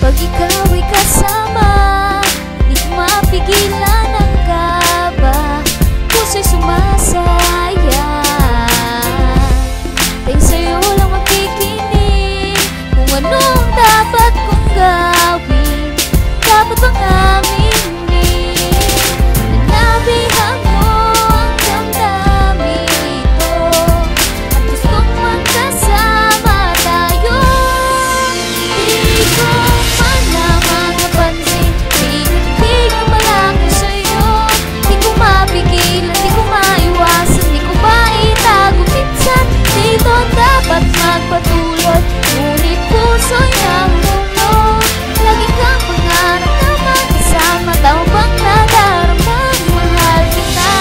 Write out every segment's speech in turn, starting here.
Pag ikaw ay kasama, di ko mapigilan ang kaba, puso'y sumasaya. Dahil sa'yo lang makikinig kung anong dapat kong gawin. Dapat bang aminin na nabihan mo ang damdamin ito, at gustong magkasama tayo? Di ko man lamang napansin, tinig-tinig pala ko sa'yo. Di ko mapigilan, di ko maiwasan, di ko maitago minsan. Dito dapat magpatuloy, ngunit puso'y nahulog. Lagi kang pangarap na magkasama, tao bang nadaramang mahal kita?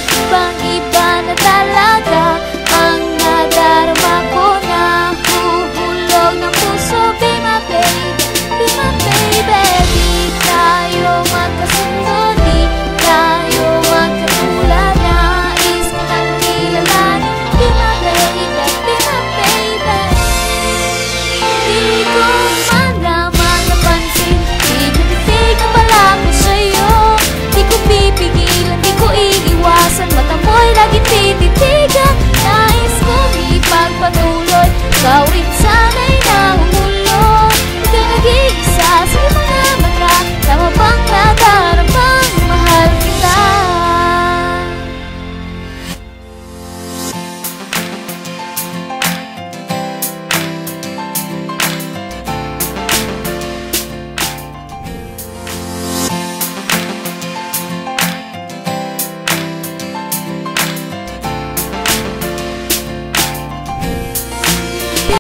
Ibang iba na talaga ang nadarama ko, na huhulog ng puso. Be my baby, be my baby. Di tayo magkasundo, di tayo magkatulad. Nais kitang kilalanin, be my baby, be my baby. Di ko man lamang napansin, tinig-tinig na pala ko sa'yo. Di ko pipigilan, di ko iiwasan, mata mo'y laging tititigan. Nais kong ipagpatuloy, ikaw rin